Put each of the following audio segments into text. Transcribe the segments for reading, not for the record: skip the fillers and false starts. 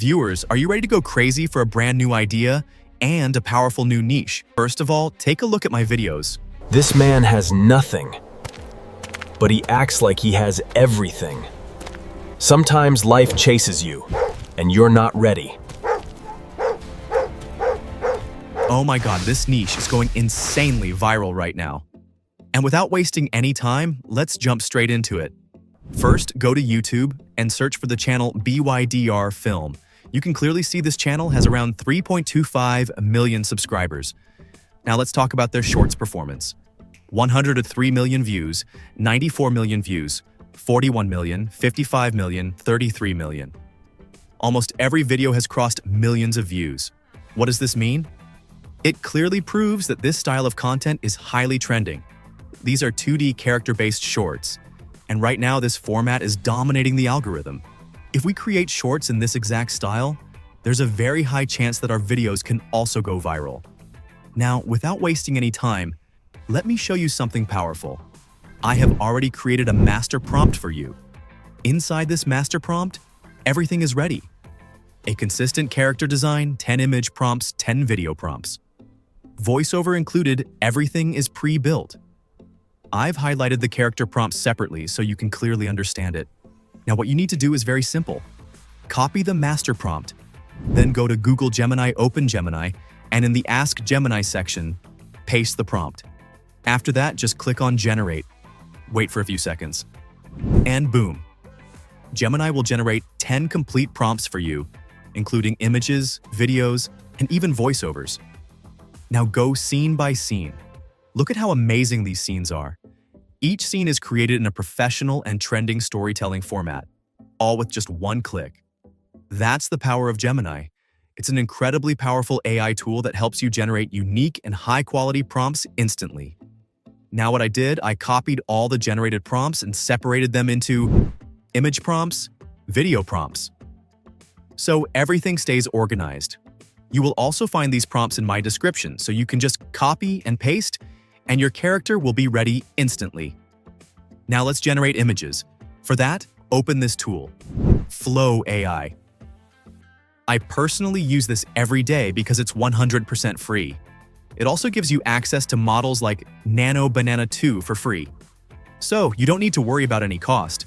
Viewers, are you ready to go crazy for a brand new idea and a powerful new niche? First of all, take a look at my videos. This man has nothing, but he acts like he has everything. Sometimes life chases you, and you're not ready. Oh my god, this niche is going insanely viral right now. And without wasting any time, let's jump straight into it. First, go to YouTube and search for the channel BYDR Film. You can clearly see this channel has around 3.25 million subscribers. Now let's talk about their shorts performance. 103 million views, 94 million views, 41 million, 55 million, 33 million. Almost every video has crossed millions of views. What does this mean? It clearly proves that this style of content is highly trending. These are 2D character-based shorts, and right now this format is dominating the algorithm. If we create shorts in this exact style, there's a very high chance that our videos can also go viral. Now, without wasting any time, let me show you something powerful. I have already created a master prompt for you. Inside this master prompt, everything is ready. A consistent character design, 10 image prompts, 10 video prompts. Voiceover included, everything is pre-built. I've highlighted the character prompts separately so you can clearly understand it. Now what you need to do is very simple. Copy the master prompt, then go to Google Gemini, open Gemini, and in the Ask Gemini section, paste the prompt. After that, just click on Generate. Wait for a few seconds. And boom. Gemini will generate 10 complete prompts for you, including images, videos, and even voiceovers. Now go scene by scene. Look at how amazing these scenes are. Each scene is created in a professional and trending storytelling format, all with just one click. That's the power of Gemini. It's an incredibly powerful AI tool that helps you generate unique and high-quality prompts instantly. Now what I did, I copied all the generated prompts and separated them into image prompts, video prompts. So everything stays organized. You will also find these prompts in my description, so you can just copy and paste, and your character will be ready instantly. Now let's generate images. For that, open this tool, Flow AI. I personally use this every day because it's 100% free. It also gives you access to models like Nano Banana 2 for free. So you don't need to worry about any cost.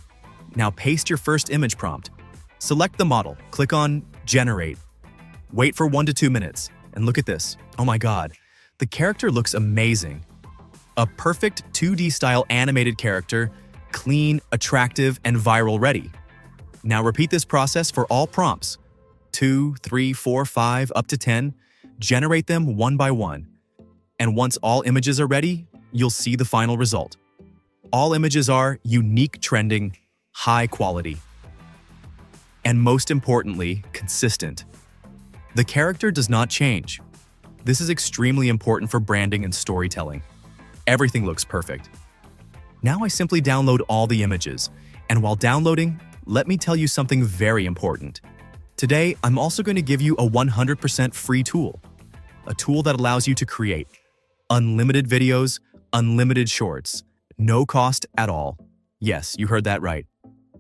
Now paste your first image prompt. Select the model, click on Generate. Wait for 1 to 2 minutes, and look at this. Oh my god, the character looks amazing. A perfect 2D style animated character, clean, attractive, and viral ready. Now repeat this process for all prompts. 2, 3, 4, 5, up to 10. Generate them one by one. And once all images are ready, you'll see the final result. All images are unique, trending, high quality. And most importantly, consistent. The character does not change. This is extremely important for branding and storytelling. Everything looks perfect. Now I simply download all the images, and while downloading, let me tell you something very important. Today, I'm also going to give you a 100% free tool. A tool that allows you to create unlimited videos, unlimited shorts, no cost at all. Yes, you heard that right.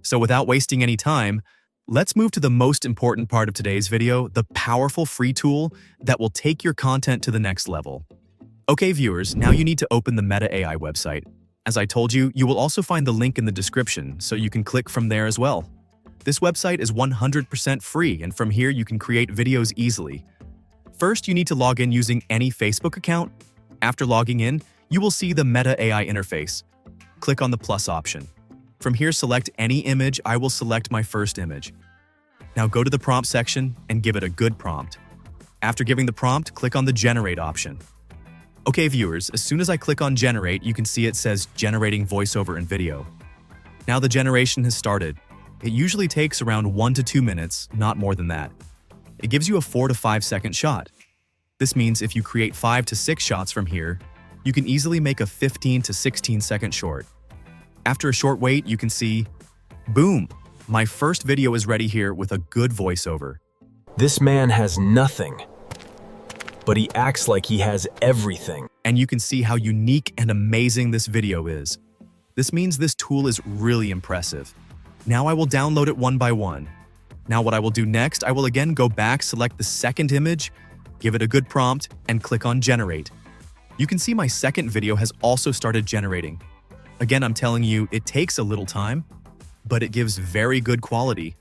So without wasting any time, let's move to the most important part of today's video, the powerful free tool that will take your content to the next level. Okay, viewers, now you need to open the Meta AI website. As I told you, you will also find the link in the description, so you can click from there as well. This website is 100% free, and from here you can create videos easily. First, you need to log in using any Facebook account. After logging in, you will see the Meta AI interface. Click on the plus option. From here, select any image. I will select my first image. Now go to the prompt section and give it a good prompt. After giving the prompt, click on the Generate option. Okay, viewers, as soon as I click on Generate, you can see it says Generating Voiceover and Video. Now the generation has started. It usually takes around 1 to 2 minutes, not more than that. It gives you a 4 to 5 second shot. This means if you create 5 to 6 shots from here, you can easily make a 15 to 16 second short. After a short wait, you can see, boom, my first video is ready here with a good voiceover. This man has nothing, but he acts like he has everything. And you can see how unique and amazing this video is. This means this tool is really impressive. Now I will download it one by one. Now what I will do next, I will again go back, select the second image, give it a good prompt, and click on Generate. You can see my second video has also started generating. Again, I'm telling you, it takes a little time, but it gives very good quality.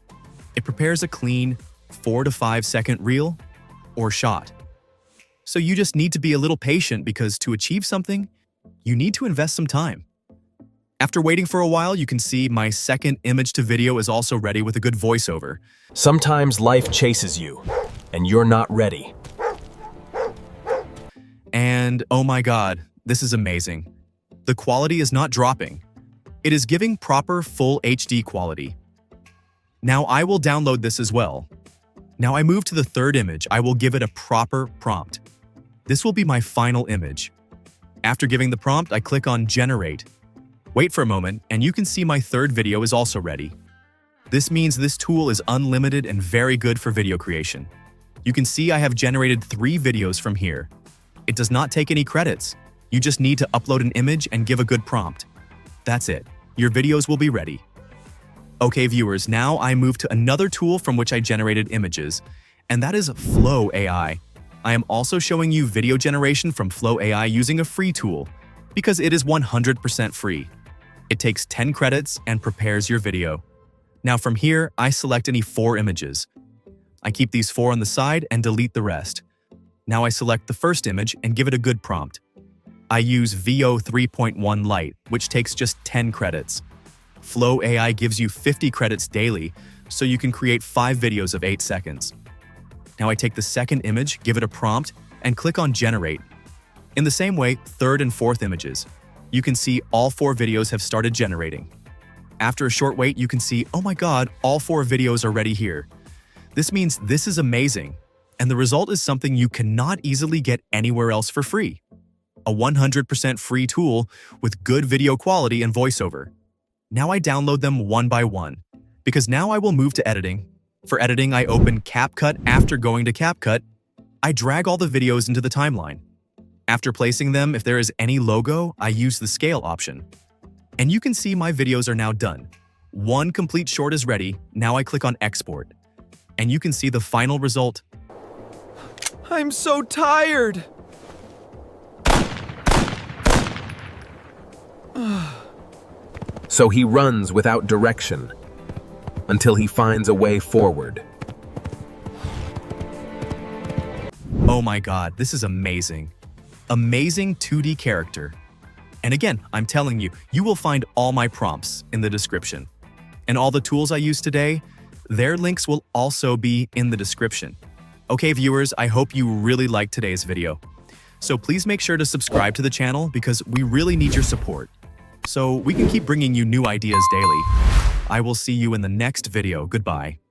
It prepares a clean 4 to 5 second reel or shot. So you just need to be a little patient because to achieve something, you need to invest some time. After waiting for a while, you can see my second image to video is also ready with a good voiceover. Sometimes life chases you, and you're not ready. And oh my god, this is amazing. The quality is not dropping. It is giving proper full HD quality. Now I will download this as well. Now I move to the third image, I will give it a proper prompt. This will be my final image. After giving the prompt, I click on Generate. Wait for a moment, and you can see my third video is also ready. This means this tool is unlimited and very good for video creation. You can see I have generated 3 videos from here. It does not take any credits. You just need to upload an image and give a good prompt. That's it. Your videos will be ready. Okay, viewers, now I move to another tool from which I generated images, and that is Flow AI. I am also showing you video generation from Flow AI using a free tool, because it is 100% free. It takes 10 credits and prepares your video. Now from here, I select any 4 images. I keep these 4 on the side and delete the rest. Now I select the first image and give it a good prompt. I use VO 3.1 Lite, which takes just 10 credits. Flow AI gives you 50 credits daily, so you can create 5 videos of 8 seconds. Now I take the second image, give it a prompt, and click on Generate. In the same way, third and fourth images. You can see all 4 videos have started generating. After a short wait, you can see, oh my god, all 4 videos are ready here. This means this is amazing, and the result is something you cannot easily get anywhere else for free. A 100% free tool with good video quality and voiceover. Now I download them one by one, because now I will move to editing. For editing, I open CapCut. After going to CapCut, I drag all the videos into the timeline. After placing them, if there is any logo, I use the scale option. And you can see my videos are now done. One complete short is ready. Now I click on Export. And you can see the final result. I'm so tired! So he runs without direction until he finds a way forward. Oh my god, this is amazing. Amazing 2D character. And again, I'm telling you, you will find all my prompts in the description. And all the tools I use today, their links will also be in the description. Okay, viewers, I hope you really liked today's video. So please make sure to subscribe to the channel because we really need your support. So we can keep bringing you new ideas daily. I will see you in the next video. Goodbye.